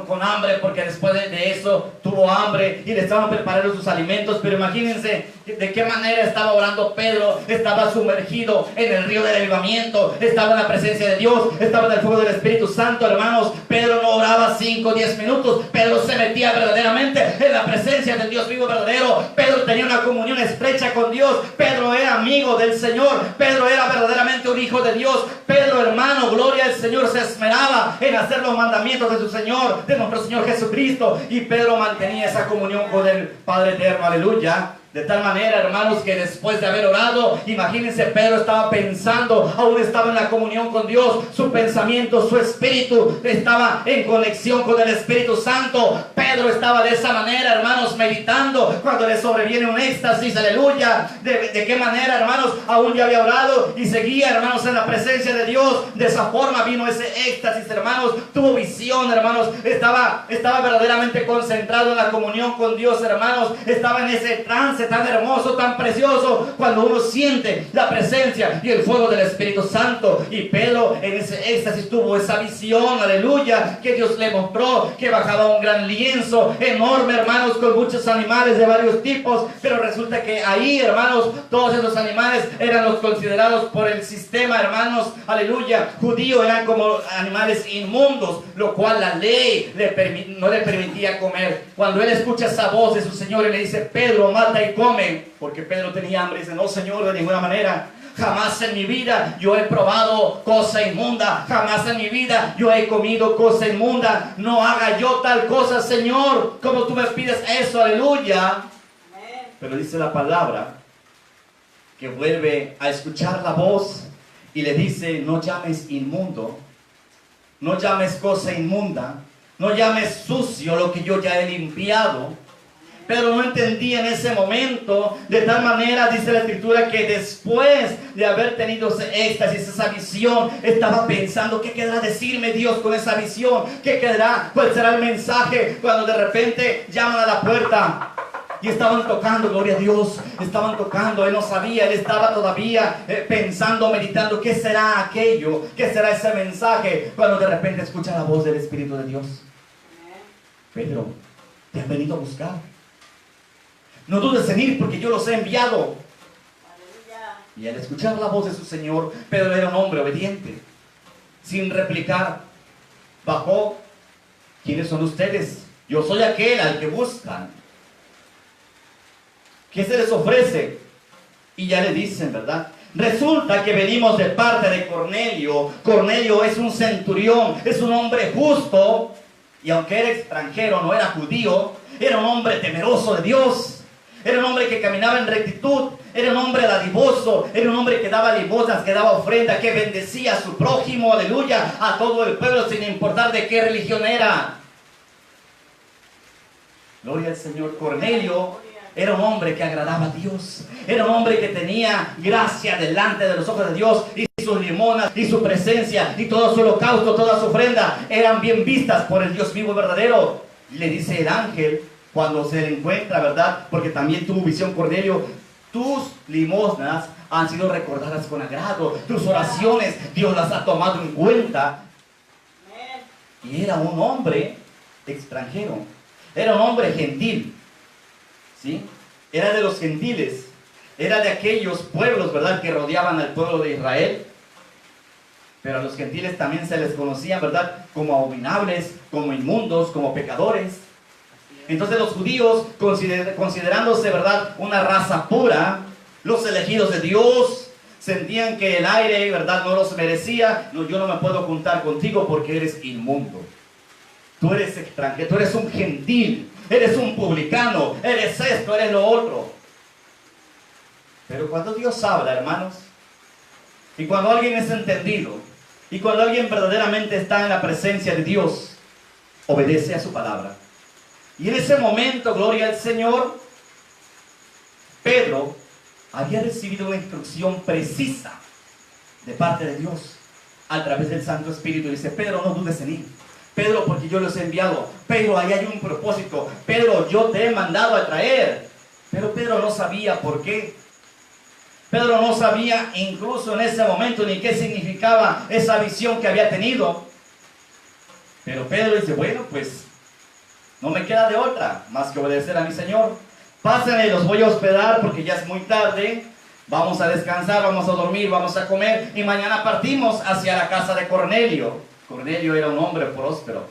con hambre, porque después de eso tuvo hambre y le estaban preparando sus alimentos. Pero imagínense de qué manera estaba orando Pedro. Estaba sumergido en el río del avivamiento, estaba en la presencia de Dios, estaba en el fuego del Espíritu Santo, hermanos. Pedro no oraba 5 o 10 minutos, Pedro se metía verdaderamente en la presencia del Dios vivo verdadero. Pedro tenía una comunión estrecha con Dios. Pedro era amigo del Señor. Pedro era verdaderamente un hijo de Dios. Pedro, hermano, gloria al Señor, se esmeraba en hacer los mandamientos de su Señor, de nuestro Señor Jesucristo. Y Pedro mantenía esa comunión con el Padre eterno, aleluya. De tal manera, hermanos, que después de haber orado, imagínense, Pedro estaba pensando, aún estaba en la comunión con Dios, su pensamiento, su espíritu estaba en conexión con el Espíritu Santo. Pedro estaba de esa manera, hermanos, meditando cuando le sobreviene un éxtasis, aleluya. De qué manera, hermanos, aún ya había orado y seguía, hermanos, en la presencia de Dios. De esa forma vino ese éxtasis, hermanos. Tuvo visión, hermanos. Estaba verdaderamente concentrado en la comunión con Dios, hermanos. Estaba en ese trance tan hermoso, tan precioso, cuando uno siente la presencia y el fuego del Espíritu Santo. Y Pedro en ese éxtasis tuvo esa visión, aleluya, que Dios le mostró, que bajaba un gran lienzo enorme, hermanos, con muchos animales de varios tipos. Pero resulta que ahí, hermanos, todos esos animales eran los considerados por el sistema, hermanos, aleluya, judío, eran como animales inmundos, lo cual la ley no le permitía comer. Cuando él escucha esa voz de su Señor y le dice: Pedro, mata y come, porque Pedro tenía hambre, dice: no, Señor, de ninguna manera. Jamás en mi vida yo he probado cosa inmunda, jamás en mi vida yo he comido cosa inmunda. No haga yo tal cosa, Señor, como tú me pides eso, aleluya. Pero dice la palabra que vuelve a escuchar la voz y le dice: no llames inmundo, no llames cosa inmunda, no llames sucio lo que yo ya he limpiado. Pero no entendía en ese momento, de tal manera, dice la Escritura, que después de haber tenido ese éxtasis, esa visión, estaba pensando: ¿qué quedará decirme Dios con esa visión? ¿Qué quedará? ¿Cuál será el mensaje? Cuando de repente llaman a la puerta y estaban tocando, gloria a Dios, estaban tocando. Él no sabía, él estaba todavía pensando, meditando: ¿qué será aquello? ¿Qué será ese mensaje? Cuando de repente escucha la voz del Espíritu de Dios: Pedro, te han venido a buscar. No dudes en ir, porque yo los he enviado. Y al escuchar la voz de su Señor, Pedro era un hombre obediente. Sin replicar, bajó. ¿Quiénes son ustedes? Yo soy aquel al que buscan. ¿Qué se les ofrece? Y ya le dicen, ¿verdad? Resulta que venimos de parte de Cornelio. Cornelio es un centurión, es un hombre justo. Y aunque era extranjero, no era judío, era un hombre temeroso de Dios. Era un hombre que caminaba en rectitud. Era un hombre dadivoso. Era un hombre que daba limosnas, que daba ofrenda, que bendecía a su prójimo, aleluya, a todo el pueblo, sin importar de qué religión era. Gloria al Señor. Cornelio era un hombre que agradaba a Dios. Era un hombre que tenía gracia delante de los ojos de Dios. Y sus limonas y su presencia y todo su holocausto, toda su ofrenda eran bien vistas por el Dios vivo y verdadero. Y le dice el ángel: cuando se le encuentra, ¿verdad? Porque también tuvo visión Cornelio. Tus limosnas han sido recordadas con agrado. Tus oraciones, Dios las ha tomado en cuenta. Y era un hombre extranjero. Era un hombre gentil. ¿Sí? Era de los gentiles. Era de aquellos pueblos, ¿verdad?, que rodeaban al pueblo de Israel. Pero a los gentiles también se les conocía, ¿verdad?, como abominables, como inmundos, como pecadores. Entonces los judíos, considerándose, ¿verdad?, una raza pura, los elegidos de Dios, sentían que el aire, ¿verdad?, no los merecía. No, yo no me puedo juntar contigo porque eres inmundo. Tú eres extranjero, tú eres un gentil, eres un publicano, eres esto, eres lo otro. Pero cuando Dios habla, hermanos, y cuando alguien es entendido, y cuando alguien verdaderamente está en la presencia de Dios, obedece a su palabra. Y en ese momento, gloria al Señor, Pedro había recibido una instrucción precisa de parte de Dios a través del Santo Espíritu. Dice: Pedro, no dudes en mí. Pedro, porque yo los he enviado. Pedro, ahí hay un propósito. Pedro, yo te he mandado a traer. Pero Pedro no sabía por qué. Pedro no sabía incluso en ese momento ni qué significaba esa visión que había tenido. Pero Pedro dice: bueno, pues no me queda de otra más que obedecer a mi Señor. Pásenme, los voy a hospedar porque ya es muy tarde. Vamos a descansar, vamos a dormir, vamos a comer y mañana partimos hacia la casa de Cornelio. Cornelio era un hombre próspero.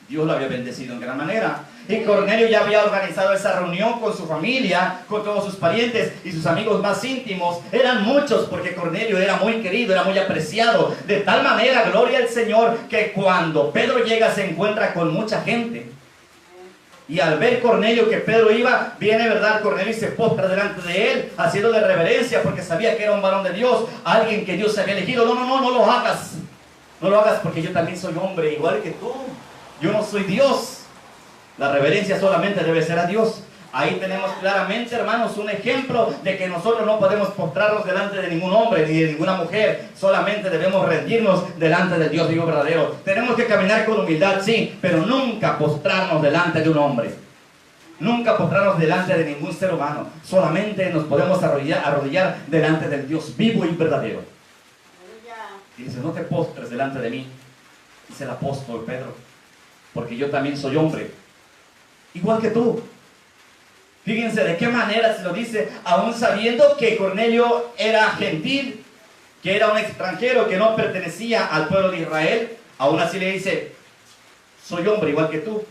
Dios lo había bendecido en gran manera. Y Cornelio ya había organizado esa reunión con su familia, con todos sus parientes y sus amigos más íntimos. Eran muchos porque Cornelio era muy querido, era muy apreciado. De tal manera, gloria al Señor, que cuando Pedro llega se encuentra con mucha gente. Y al ver Cornelio que Pedro iba, viene, ¿verdad?, Cornelio y se postra delante de él, haciéndole reverencia porque sabía que era un varón de Dios, alguien que Dios había elegido. No lo hagas. No lo hagas porque yo también soy hombre igual que tú. Yo no soy Dios. La reverencia solamente debe ser a Dios. Ahí tenemos claramente, hermanos, un ejemplo de que nosotros no podemos postrarnos delante de ningún hombre ni de ninguna mujer. Solamente debemos rendirnos delante del Dios vivo verdadero. Tenemos que caminar con humildad, sí, pero nunca postrarnos delante de un hombre. Nunca postrarnos delante de ningún ser humano. Solamente nos podemos arrodillar delante del Dios vivo y verdadero. Y dice: no te postres delante de mí, dice el apóstol Pedro, porque yo también soy hombre, igual que tú. Fíjense de qué manera se lo dice, aún sabiendo que Cornelio era gentil, que era un extranjero, que no pertenecía al pueblo de Israel. Aún así le dice: soy hombre igual que tú.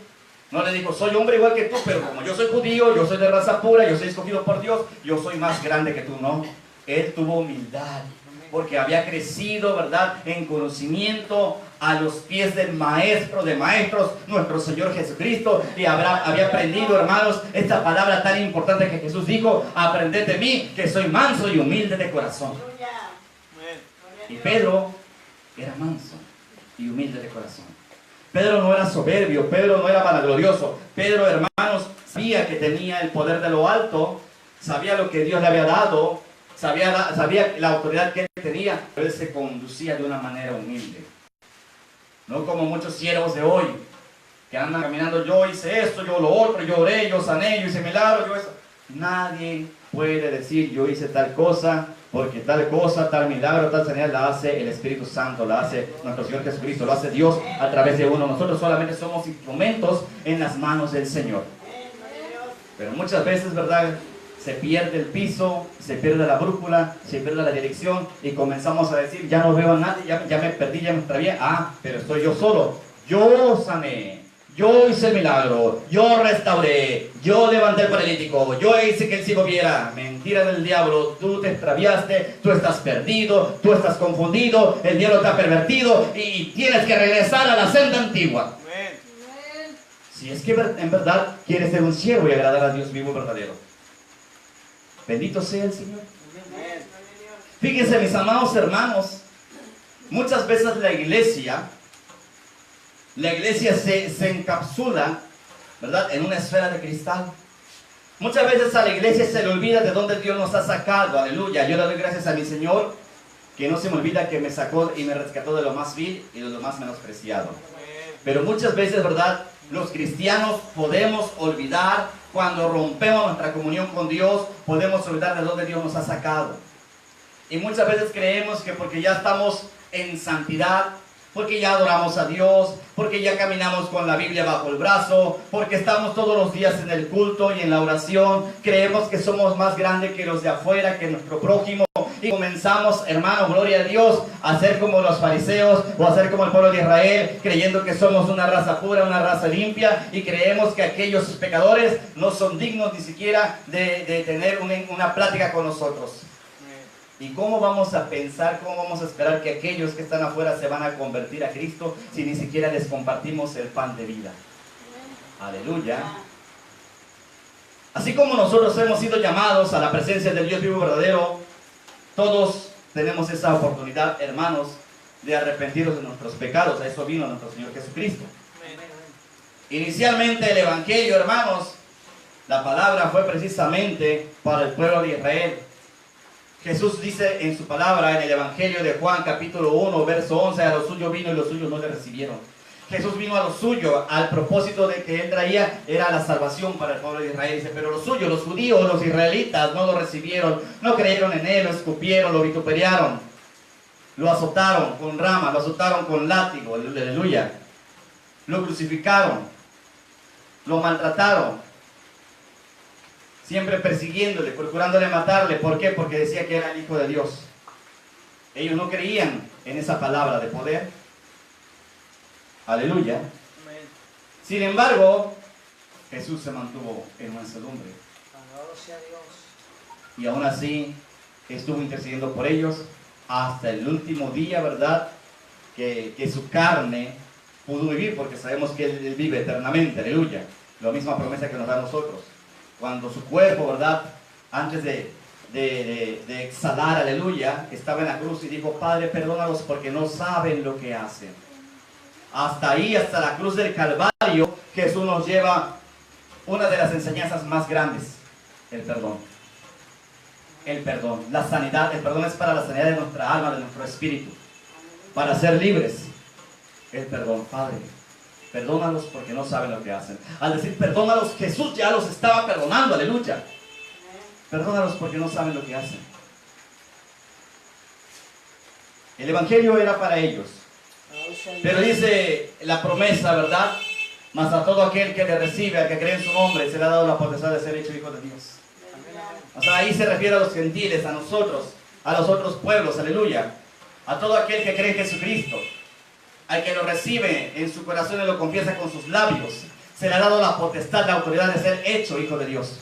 No le dijo: soy hombre igual que tú, pero como yo soy judío, yo soy de raza pura, yo soy escogido por Dios, yo soy más grande que tú. No, él tuvo humildad, porque había crecido, ¿verdad?, en conocimiento a los pies del maestro de maestros, nuestro Señor Jesucristo. Y había aprendido, hermanos, esta palabra tan importante que Jesús dijo: aprended de mí, que soy manso y humilde de corazón. Y Pedro era manso y humilde de corazón. Pedro no era soberbio, Pedro no era vanaglorioso. Pedro, hermanos, sabía que tenía el poder de lo alto, sabía lo que Dios le había dado, sabía la autoridad que él tenía, pero él se conducía de una manera humilde. No como muchos siervos de hoy, que andan caminando: yo hice esto, yo lo otro, yo oré, yo sané, yo hice milagros, yo eso. Nadie puede decir: yo hice tal cosa, porque tal cosa, tal milagro, tal sanidad la hace el Espíritu Santo, la hace nuestro Señor Jesucristo, lo hace Dios a través de uno. Nosotros solamente somos instrumentos en las manos del Señor. Pero muchas veces, ¿verdad?, se pierde el piso, se pierde la brújula, se pierde la dirección y comenzamos a decir: ya no veo a nadie, ya me perdí, ya me extravié. Pero estoy yo solo. Yo sané, yo hice el milagro, yo restauré, yo levanté el paralítico, yo hice que el ciego viera. Mentira del diablo, tú te extraviaste, tú estás perdido, tú estás confundido, el diablo te ha pervertido y tienes que regresar a la senda antigua. Si es que en verdad quieres ser un siervo y agradar a Dios vivo y verdadero. Bendito sea el Señor. Fíjense, mis amados hermanos, muchas veces la iglesia se encapsula, ¿verdad?, en una esfera de cristal. Muchas veces a la iglesia se le olvida de dónde Dios nos ha sacado. Aleluya. Yo le doy gracias a mi Señor, que no se me olvida que me sacó y me rescató de lo más vil y de lo más menospreciado. Pero muchas veces, ¿verdad? Los cristianos podemos olvidar cuando rompemos nuestra comunión con Dios, podemos olvidar de dónde Dios nos ha sacado. Y muchas veces creemos que porque ya estamos en santidad, porque ya adoramos a Dios, porque ya caminamos con la Biblia bajo el brazo, porque estamos todos los días en el culto y en la oración, creemos que somos más grandes que los de afuera, que nuestro prójimo, y comenzamos, hermano, gloria a Dios, a ser como los fariseos o a ser como el pueblo de Israel, creyendo que somos una raza pura, una raza limpia, y creemos que aquellos pecadores no son dignos ni siquiera de tener una plática con nosotros. ¿Y cómo vamos a pensar, cómo vamos a esperar que aquellos que están afuera se van a convertir a Cristo si ni siquiera les compartimos el pan de vida? Aleluya. Así como nosotros hemos sido llamados a la presencia del Dios vivo y verdadero, todos tenemos esa oportunidad, hermanos, de arrepentirnos de nuestros pecados. A eso vino nuestro Señor Jesucristo. Inicialmente el Evangelio, hermanos, la palabra fue precisamente para el pueblo de Israel. Jesús dice en su palabra en el Evangelio de Juan capítulo 1 verso 11, a los suyos vino y los suyos no le recibieron. Jesús vino a lo suyo, al propósito de que él traía era la salvación para el pueblo de Israel. Dice, pero los suyos, los judíos, los israelitas no lo recibieron, no creyeron en él, lo escupieron, lo vituperaron, lo azotaron con ramas, lo azotaron con látigo, aleluya, lo crucificaron, lo maltrataron, siempre persiguiéndole, procurándole matarle. ¿Por qué? Porque decía que era el Hijo de Dios. Ellos no creían en esa palabra de poder. Aleluya. Sin embargo, Jesús se mantuvo en mansedumbre. Y aún así estuvo intercediendo por ellos hasta el último día, ¿verdad? Que su carne pudo vivir, porque sabemos que Él vive eternamente. Aleluya. La misma promesa que nos da a nosotros. Cuando su cuerpo, ¿verdad? Antes de exhalar, aleluya, estaba en la cruz y dijo, Padre, perdónalos porque no saben lo que hacen. Hasta ahí, hasta la cruz del Calvario, Jesús nos lleva una de las enseñanzas más grandes, el perdón. El perdón, la sanidad. El perdón es para la sanidad de nuestra alma, de nuestro espíritu, para ser libres. El perdón, Padre, perdónalos porque no saben lo que hacen. Al decir perdónalos, Jesús ya los estaba perdonando, aleluya. Perdónalos porque no saben lo que hacen. El Evangelio era para ellos. Pero dice la promesa, ¿verdad? Mas a todo aquel que le recibe, al que cree en su nombre, se le ha dado la potestad de ser hecho hijo de Dios. O sea, ahí se refiere a los gentiles, a nosotros, a los otros pueblos, aleluya. A todo aquel que cree en Jesucristo, al que lo recibe en su corazón y lo confiesa con sus labios, se le ha dado la potestad, la autoridad de ser hecho hijo de Dios.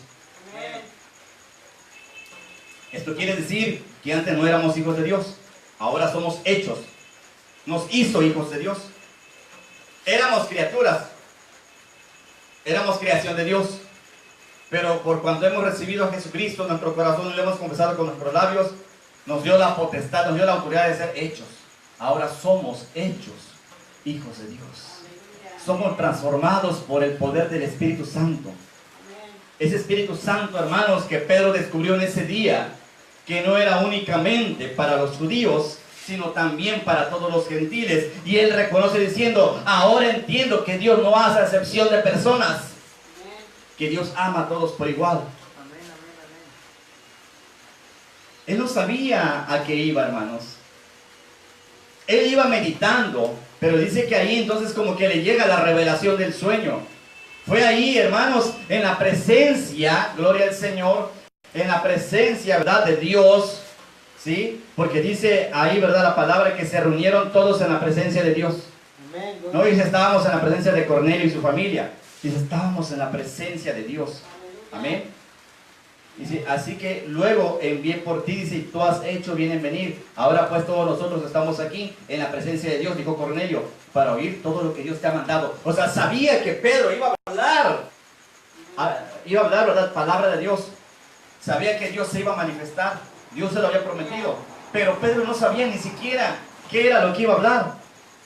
Esto quiere decir que antes no éramos hijos de Dios, ahora somos hechos. Nos hizo hijos de Dios. Éramos criaturas, éramos creación de Dios, pero por cuando hemos recibido a Jesucristo en nuestro corazón y lo hemos confesado con nuestros labios, nos dio la potestad, nos dio la autoridad de ser hechos. Ahora somos hechos hijos de Dios. Somos transformados por el poder del Espíritu Santo. Ese Espíritu Santo, hermanos, que Pedro descubrió en ese día, que no era únicamente para los judíos, sino también para todos los gentiles. Y él reconoce diciendo, ahora entiendo que Dios no hace acepción de personas, que Dios ama a todos por igual. Él no sabía a qué iba, hermanos. Él iba meditando, pero dice que ahí entonces como que le llega la revelación del sueño. Fue ahí, hermanos, en la presencia, gloria al Señor, en la presencia, ¿verdad?, de Dios, ¿sí? Porque dice ahí, ¿verdad?, la palabra que se reunieron todos en la presencia de Dios. No dice estábamos en la presencia de Cornelio y su familia. Dice estábamos en la presencia de Dios. Amén. Dice, así que luego envié por ti, dice, tú has hecho bien en venir. Ahora pues todos nosotros estamos aquí en la presencia de Dios, dijo Cornelio, para oír todo lo que Dios te ha mandado. O sea, sabía que Pedro iba a hablar, ¿verdad?, palabra de Dios. Sabía que Dios se iba a manifestar, Dios se lo había prometido, pero Pedro no sabía ni siquiera qué era lo que iba a hablar.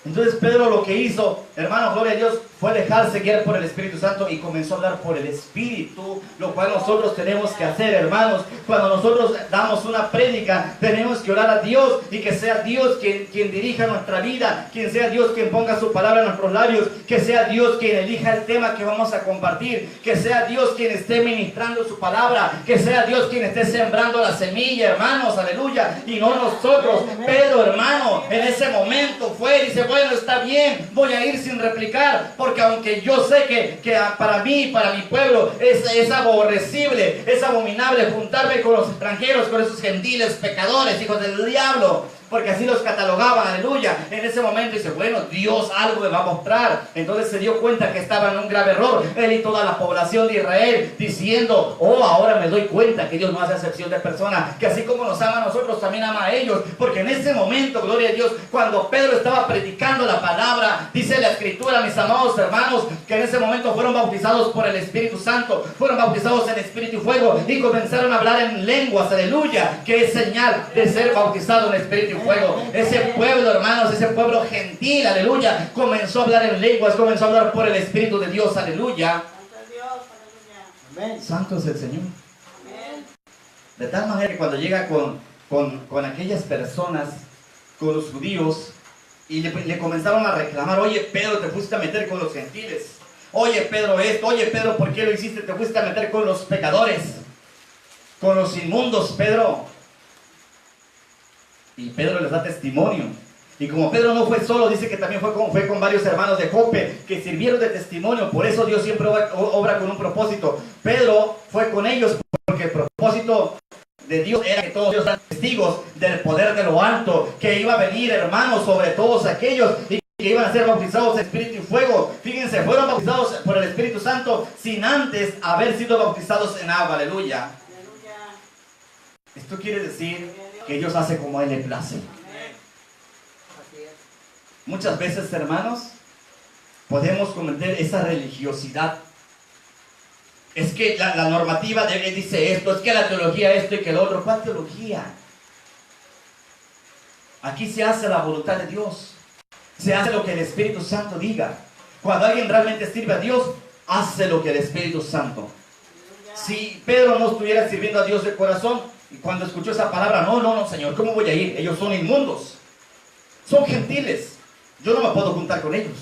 Entonces Pedro lo que hizo, hermano, gloria a Dios, fue dejarse guiar por el Espíritu Santo y comenzó a hablar por el Espíritu, lo cual nosotros tenemos que hacer, hermanos. Cuando nosotros damos una prédica, tenemos que orar a Dios y que sea Dios quien dirija nuestra vida, quien sea Dios quien ponga su palabra en nuestros labios, que sea Dios quien elija el tema que vamos a compartir, que sea Dios quien esté ministrando su palabra, que sea Dios quien esté sembrando la semilla, hermanos, aleluya, y no nosotros. Pedro, hermano, en ese momento fue y dice, bueno, está bien, voy a ir sin replicar, porque aunque yo sé que para mí y para mi pueblo es aborrecible, es abominable juntarme con los extranjeros, con esos gentiles pecadores, hijos del diablo, porque así los catalogaban, aleluya. En ese momento dice, bueno, Dios algo me va a mostrar. Entonces se dio cuenta que estaba en un grave error, él y toda la población de Israel, diciendo, oh, ahora me doy cuenta que Dios no hace excepción de personas, que así como nos ama a nosotros, también ama a ellos. Porque en ese momento, gloria a Dios, cuando Pedro estaba predicando la palabra, dice la Escritura, mis amados hermanos, que en ese momento fueron bautizados por el Espíritu Santo, fueron bautizados en Espíritu y fuego, y comenzaron a hablar en lenguas, aleluya, que es señal de ser bautizado en Espíritu y fuego. Ese pueblo, hermanos, ese pueblo gentil, aleluya, comenzó a hablar en lenguas, comenzó a hablar por el Espíritu de Dios, aleluya. Santo es el Señor. De tal manera que cuando llega con aquellas personas, con los judíos, y le comenzaron a reclamar, oye Pedro, te fuiste a meter con los gentiles, oye Pedro esto, oye Pedro, ¿por qué lo hiciste? Te fuiste a meter con los pecadores, con los inmundos, Pedro. Y Pedro les da testimonio. Y como Pedro no fue solo, dice que también fue con varios hermanos de Jope que sirvieron de testimonio. Por eso Dios siempre obra con un propósito. Pedro fue con ellos porque el propósito de Dios era que todos ellos eran testigos del poder de lo alto, que iba a venir, hermanos, sobre todos aquellos y que iban a ser bautizados en Espíritu y fuego. Fíjense, fueron bautizados por el Espíritu Santo sin antes haber sido bautizados en agua, aleluya. Esto quiere decir que Dios hace como a Él le place. Muchas veces, hermanos, podemos cometer esa religiosidad. Es que la normativa dice esto, es que la teología esto y que lo otro. ¿Cuál teología? Aquí se hace la voluntad de Dios. Se hace lo que el Espíritu Santo diga. Cuando alguien realmente sirve a Dios, hace lo que el Espíritu Santo. Si Pedro no estuviera sirviendo a Dios de corazón, y cuando escuchó esa palabra, no, Señor, ¿cómo voy a ir? Ellos son inmundos, son gentiles, yo no me puedo juntar con ellos.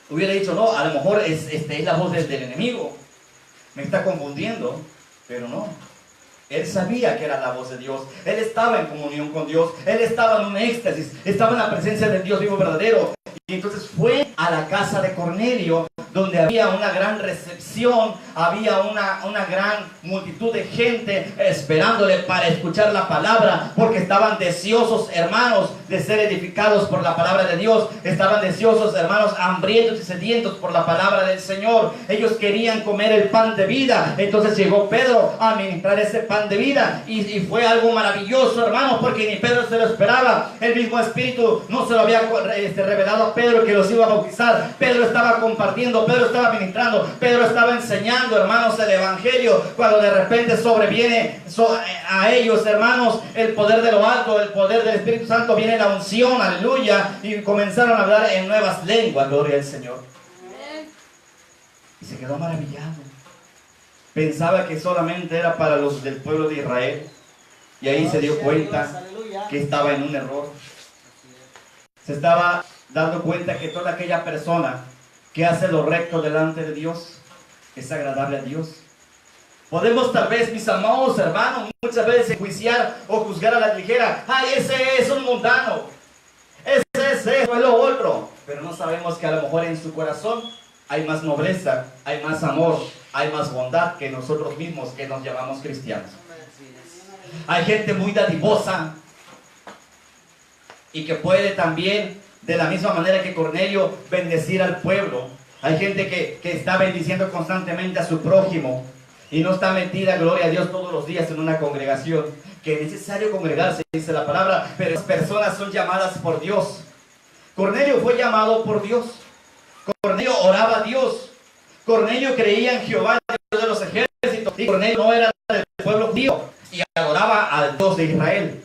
Hubiera dicho, no, a lo mejor es la voz del enemigo, me está confundiendo, pero no. Él sabía que era la voz de Dios, él estaba en comunión con Dios, él estaba en un éxtasis, estaba en la presencia del Dios vivo verdadero. Y entonces fue a la casa de Cornelio, donde había una gran recepción, había una gran multitud de gente esperándole para escuchar la palabra, porque estaban deseosos, hermanos, de ser edificados por la palabra de Dios. Estaban deseosos, hermanos, hambrientos y sedientos por la palabra del Señor. Ellos querían comer el pan de vida. Entonces llegó Pedro a ministrar ese pan de vida, y fue algo maravilloso, hermanos, porque ni Pedro se lo esperaba. El mismo Espíritu no se lo había revelado a Pedro que los iba a bautizar. Pedro estaba compartiendo, Pedro estaba ministrando, Pedro estaba enseñando, hermanos, el Evangelio, cuando de repente sobreviene a ellos, hermanos, el poder de lo alto, el poder del Espíritu Santo, viene la unción, aleluya, y comenzaron a hablar en nuevas lenguas, gloria al Señor. Y se quedó maravillado. Pensaba que solamente era para los del pueblo de Israel, y ahí se dio cuenta que estaba en un error. Se estaba dando cuenta que toda aquella persona que hace lo recto delante de Dios es agradable a Dios. Podemos tal vez, mis amados hermanos, muchas veces enjuiciar o juzgar a la ligera. ¡Ay, ese es un mundano! Ese es eso, es lo otro. Pero no sabemos que a lo mejor en su corazón hay más nobleza, hay más amor, hay más bondad que nosotros mismos que nos llamamos cristianos. Hay gente muy dadivosa y que puede también, de la misma manera que Cornelio, bendecir al pueblo. Hay gente que está bendiciendo constantemente a su prójimo y no está metida, gloria a Dios, todos los días en una congregación. Que es necesario congregarse, dice la palabra, pero las personas son llamadas por Dios. Cornelio fue llamado por Dios. Cornelio oraba a Dios. Cornelio creía en Jehová, Dios de los ejércitos. Y Cornelio no era del pueblo judío y adoraba al Dios de Israel.